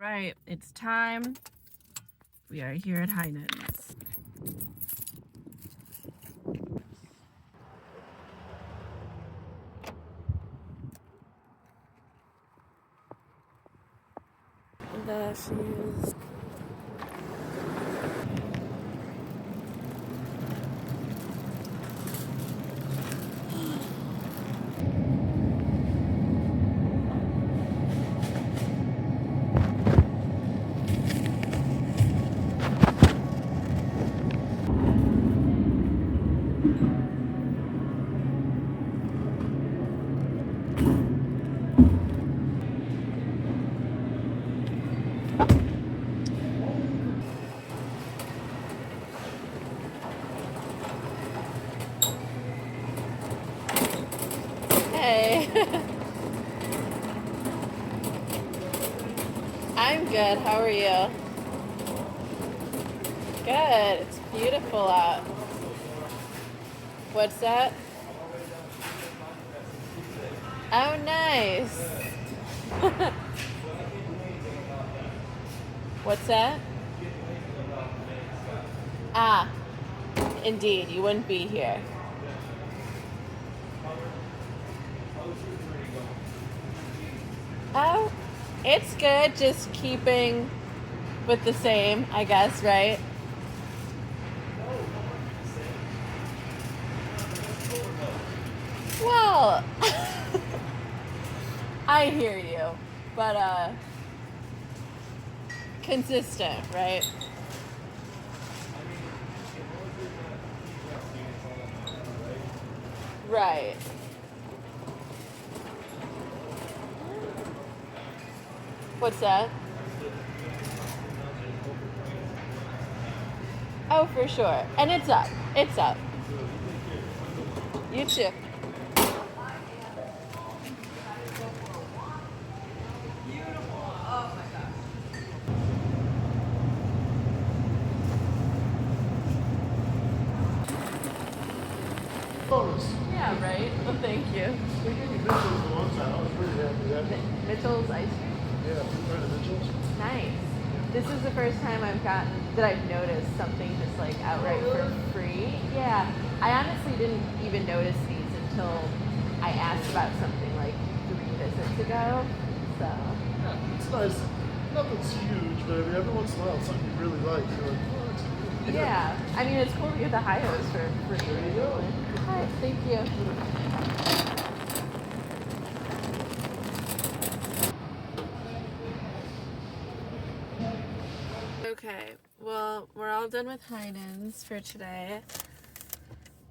Right, it's time. We are here at Heinen's. There she is. Hey. I'm good. How are you? Good. It's beautiful out. What's that? Oh, nice. What's that? Ah, indeed. You wouldn't be here. Oh, it's good. Just keeping with the same, I guess, right? Well, I hear you, but consistent, right? Right. What's that? Oh, for sure. And it's up. It's up. You too. Yeah, right. Well, thank you. They gave me Mitchell's the one time. I was pretty happy with that. Mitchell's ice cream. Yeah, have you heard of Mitchell's? Nice. This is the first time I've noticed something just like outright for free. Yeah. I honestly didn't even notice these until I asked about something like 3 visits ago. So. Yeah, it's nice. Nothing's huge, but I mean, every once in a while, it's something you really like. You're like, oh, it's good. Yeah. I mean, it's cool to get the high hose for free. There you go. Hi, thank you. Okay, well, we're all done with Heinen's for today.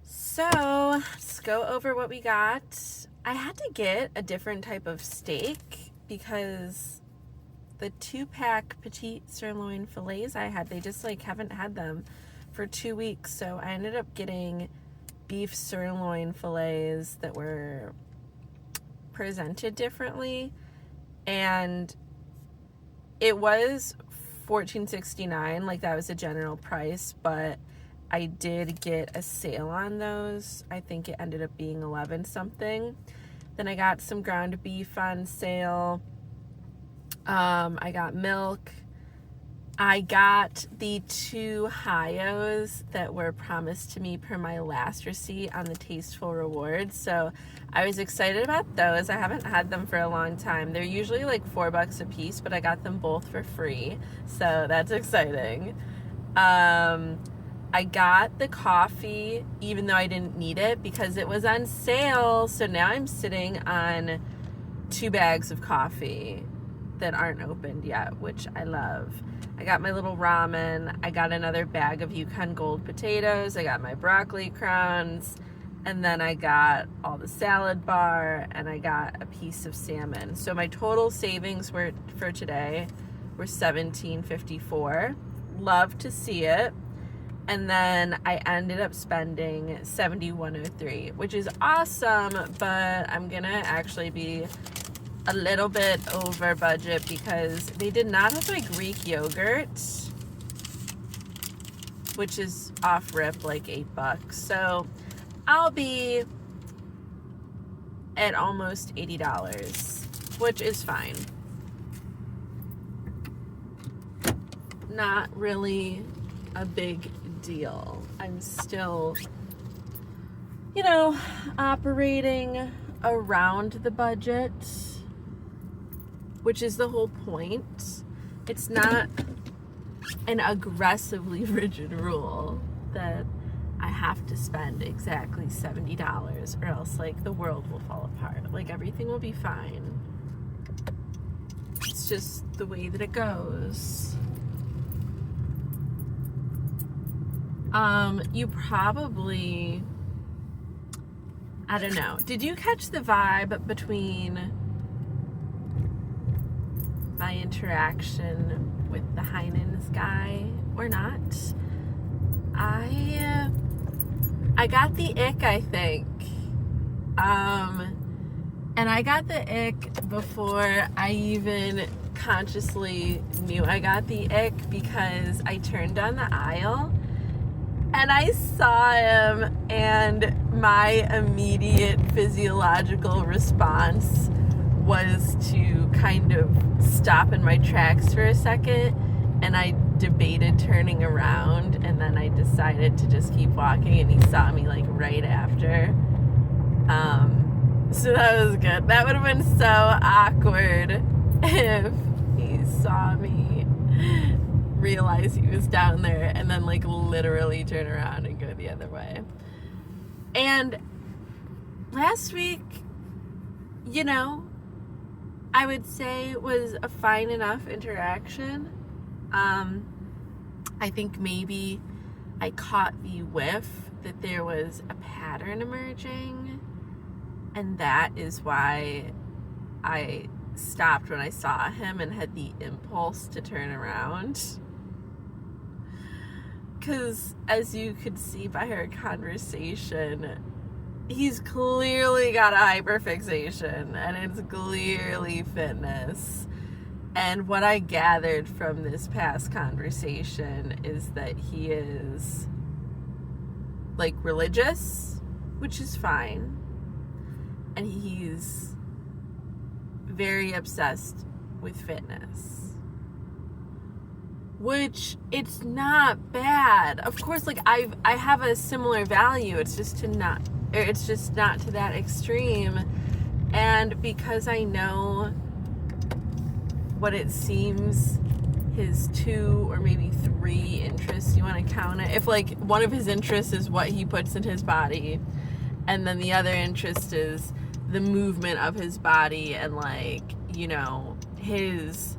So, let's go over what we got. I had to get a different type of steak because the 2-pack petite sirloin fillets I had, they just like haven't had them for 2 weeks. So I ended up getting beef sirloin fillets that were presented differently, and it was $14.69, like that was a general price, but I did get a sale on those. I think it ended up being 11 something. Then I got some ground beef on sale. I got milk. I got the 2 Hi-Os that were promised to me per my last receipt on the Tasteful Rewards. So I was excited about those. I haven't had them for a long time. They're usually like $4 a piece, but I got them both for free. So that's exciting. I got the coffee even though I didn't need it because it was on sale. So now I'm sitting on 2 bags of coffee that aren't opened yet, which I love. I got my little ramen. I got another bag of Yukon Gold potatoes. I got my broccoli crowns. And then I got all the salad bar and I got a piece of salmon. So my total savings for today were $17.54. Love to see it. And then I ended up spending $71.03, which is awesome, but I'm gonna actually be a little bit over budget because they did not have my Greek yogurt, which is off rip like $8. So I'll be at almost $80, which is fine. not really a big deal. I'm still, operating around the budget, which is the whole point. It's not an aggressively rigid rule that I have to spend exactly $70 or else the world will fall apart. Everything will be fine. It's just the way that it goes. You probably, I don't know. Did you catch the vibe between my interaction with the Heinen's guy or not? I got the ick, I think. And I got the ick before I even consciously knew I got the ick, because I turned down the aisle and I saw him, and my immediate physiological response was to kind of stop in my tracks for a second, and I debated turning around, and then I decided to just keep walking, and he saw me right after. So that was good. That would have been so awkward if he saw me, realize he was down there, and then literally turn around and go the other way. And last week, I would say was a fine enough interaction. I think maybe I caught the whiff that there was a pattern emerging, and that is why I stopped when I saw him and had the impulse to turn around. Because as you could see by our conversation, he's clearly got a hyperfixation, and it's clearly fitness. And what I gathered from this past conversation is that he is religious, which is fine, and he's very obsessed with fitness, which it's not bad. Of course, I have a similar value. It's just not to that extreme. And because I know what it seems his 2 or maybe 3 interests, you want to count it, if one of his interests is what he puts in his body, and then the other interest is the movement of his body and his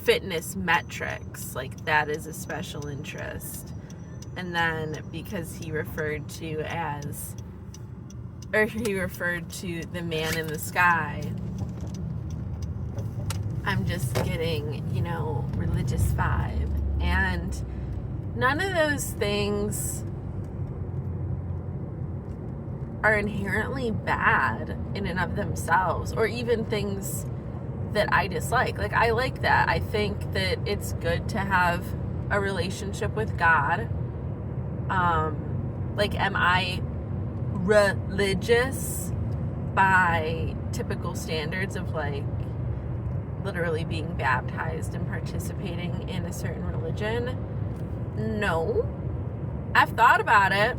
fitness metrics, that is a special interest. And then because he referred to the man in the sky, I'm just getting, religious vibe. And none of those things are inherently bad in and of themselves, or even things that I dislike. I like that. I think that it's good to have a relationship with God. Am I religious by typical standards of literally being baptized and participating in a certain religion? No. I've thought about it.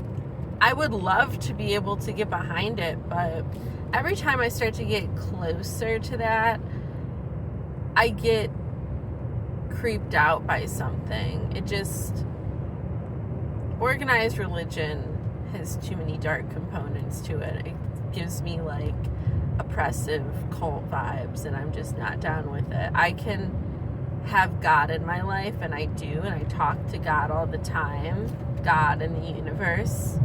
I would love to be able to get behind it, but every time I start to get closer to that, I get creeped out by something. Organized religion has too many dark components to it. It gives me oppressive cult vibes, and I'm just not down with it. I can have God in my life, and I do, and I talk to God all the time, God and the universe.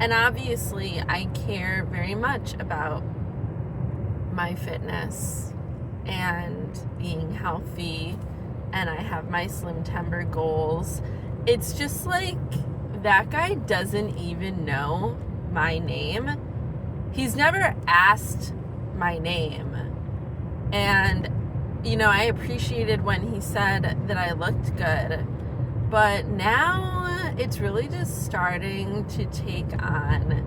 And obviously I care very much about my fitness and being healthy, and I have my Slim Timber goals. It's just that guy doesn't even know my name. He's never asked my name. And, I appreciated when he said that I looked good. But now it's really just starting to take on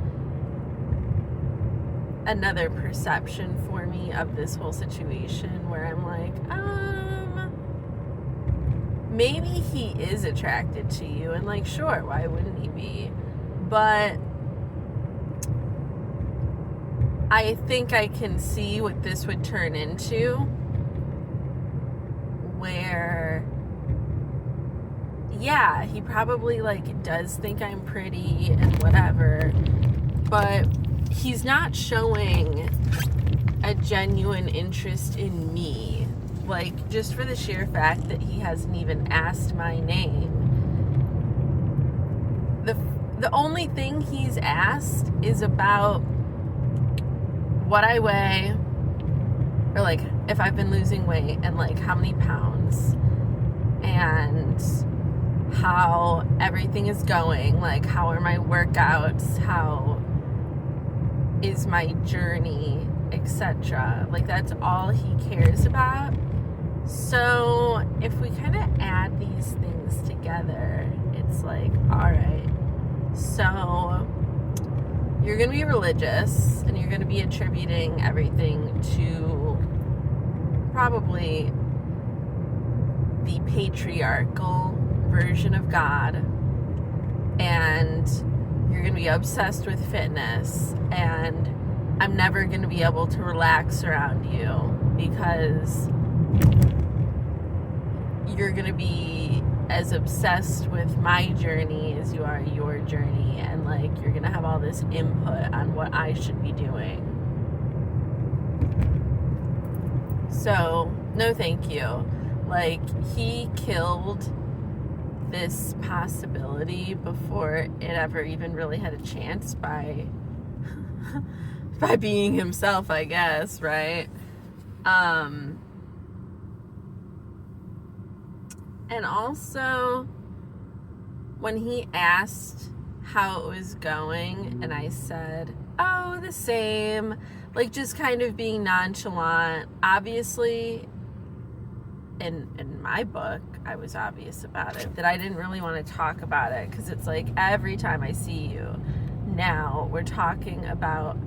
another perception for me of this whole situation where I'm like, maybe he is attracted to you, and like, sure, why wouldn't he be? But I think I can see what this would turn into, where, yeah, he probably like does think I'm pretty and whatever, but he's not showing a genuine interest in me. Like, just for the sheer fact that he hasn't even asked my name. The only thing he's asked is about what I weigh, or like if I've been losing weight and like how many pounds, and how everything is going, like how are my workouts, how is my journey, etc. Like, that's all he cares about. So if we kind of add these things together, it's like, all right, so you're going to be religious and you're going to be attributing everything to probably the patriarchal version of God, and you're going to be obsessed with fitness, and I'm never going to be able to relax around you because you're going to be as obsessed with my journey as you are your journey, and like you're going to have all this input on what I should be doing. So, no thank you. Like, he killed this possibility before it ever even really had a chance by being himself, I guess, right? And also, when he asked how it was going, and I said, oh, the same, like just kind of being nonchalant, obviously, in my book, I was obvious about it, that I didn't really want to talk about it, because it's like every time I see you now, we're talking about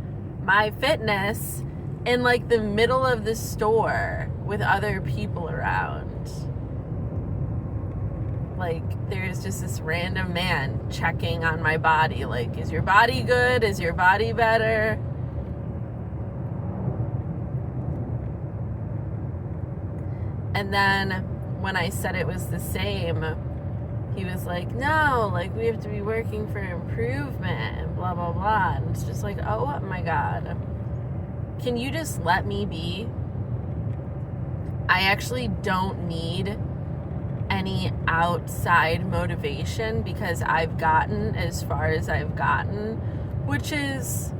my fitness in like the middle of the store with other people around. Like, there's just this random man checking on my body, like, is your body good? Is your body better? And then when I said it was the same, he was like, no, like, we have to be working for improvement and blah, blah, blah. And it's just like, oh my God. Can you just let me be? I actually don't need any outside motivation, because I've gotten as far as I've gotten, which is,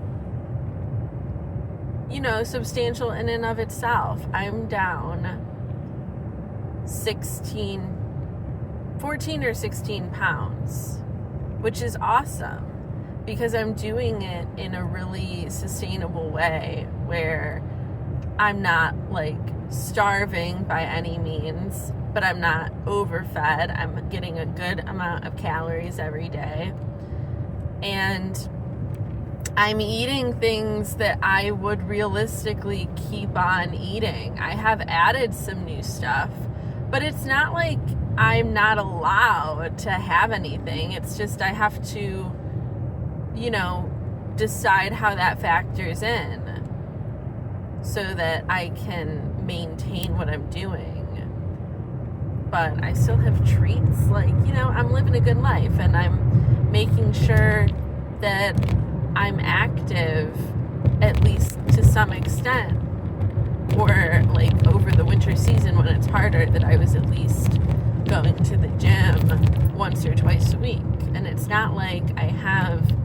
you know, substantial in and of itself. I'm down 14 or 16 pounds, which is awesome, because I'm doing it in a really sustainable way where I'm not like starving by any means, but I'm not overfed. I'm getting a good amount of calories every day, and I'm eating things that I would realistically keep on eating. I have added some new stuff, but it's not like I'm not allowed to have anything. It's just I have to, you know, decide how that factors in so that I can maintain what I'm doing. But I still have treats. Like, you know, I'm living a good life, and I'm making sure that I'm active, at least to some extent. Or like over the winter season when it's harder, that I was at least going to the gym once or twice a week. And it's not like I have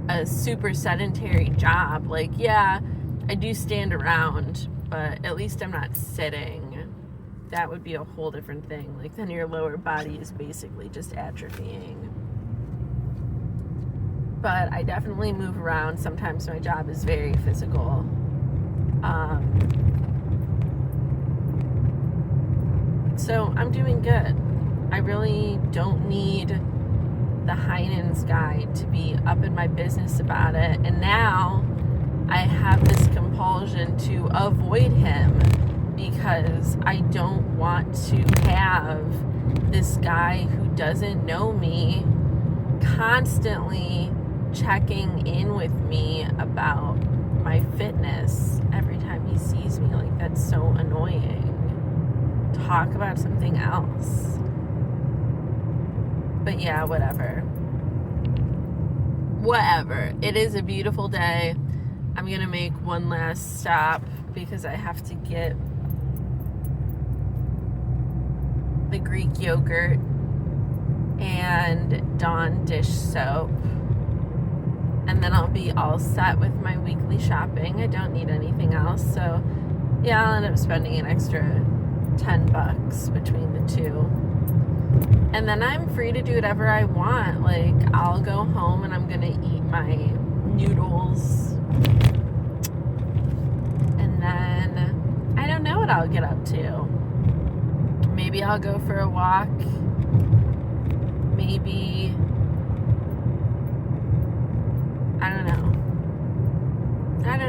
a super sedentary job. Like, yeah, I do stand around, but at least I'm not sitting. That would be a whole different thing. Like, then your lower body is basically just atrophying. But I definitely move around. Sometimes my job is very physical. So I'm doing good. I really don't need the Heinen's guide to be up in my business about it. And now decision to avoid him because I don't want to have this guy who doesn't know me constantly checking in with me about my fitness every time he sees me. Like, that's so annoying. Talk about something else. But yeah, whatever. It is a beautiful day. I'm gonna make one last stop because I have to get the Greek yogurt and Dawn dish soap, and then I'll be all set with my weekly shopping. I don't need anything else, so yeah, I'll end up spending an extra $10 between the two, and then I'm free to do whatever I want. Like, I'll go home and I'm gonna eat my noodles, and then I don't know what I'll get up to. Maybe I'll go for a walk. Maybe, I don't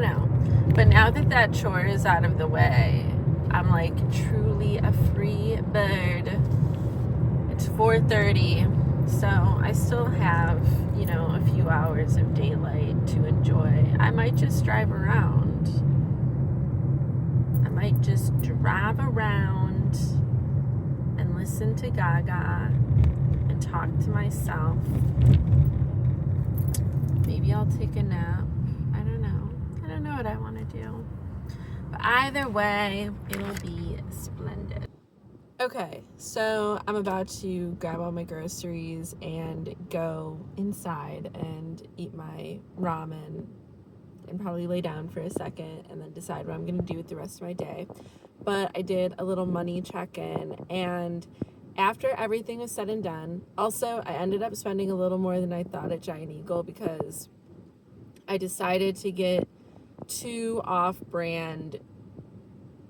know. But now that that chore is out of the way, I'm like truly a free bird. It's 4:30, so I still have, a few hours of daylight to enjoy. I might just drive around. And listen to Gaga and talk to myself. Maybe I'll take a nap. I don't know what I want to do. But either way, it'll be splendid. Okay, so I'm about to grab all my groceries and go inside and eat my ramen and probably lay down for a second and then decide what I'm going to do with the rest of my day. But I did a little money check-in, and after everything was said and done, also I ended up spending a little more than I thought at Giant Eagle because I decided to get 2 off-brand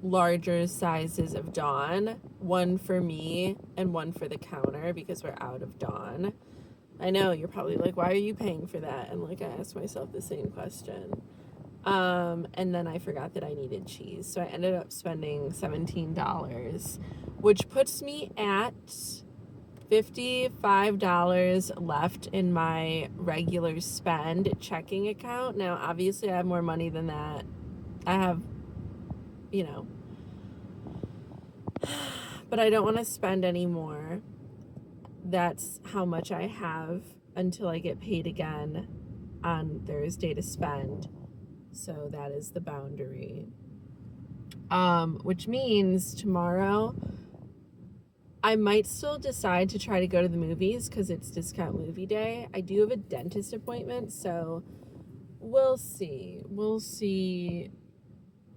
larger sizes of Dawn, one for me and one for the counter because we're out of Dawn. I know, you're probably like, why are you paying for that? And like, I asked myself the same question. And then I forgot that I needed cheese. So I ended up spending $17, which puts me at $55 left in my regular spend checking account. Now, obviously I have more money than that. I have, but I don't want to spend any more. That's how much I have until I get paid again on Thursday to spend. So that is the boundary. Which means tomorrow I might still decide to try to go to the movies because it's discount movie day. I do have a dentist appointment, so we'll see. We'll see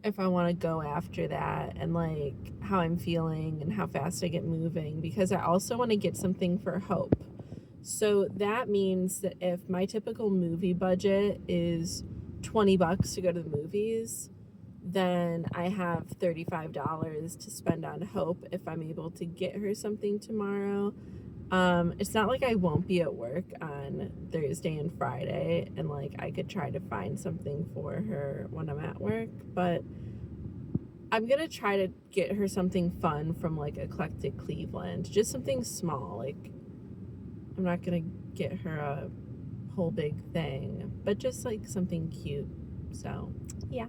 if I want to go after that and like how I'm feeling and how fast I get moving, because I also want to get something for Hope. So that means that if my typical movie budget is $20 to go to the movies, then I have $35 to spend on Hope if I'm able to get her something tomorrow. It's not like I won't be at work on Thursday and Friday, and like I could try to find something for her when I'm at work, but I'm gonna try to get her something fun from like Eclectic Cleveland, just something small. Like, I'm not gonna get her a whole big thing, but just like something cute. So yeah.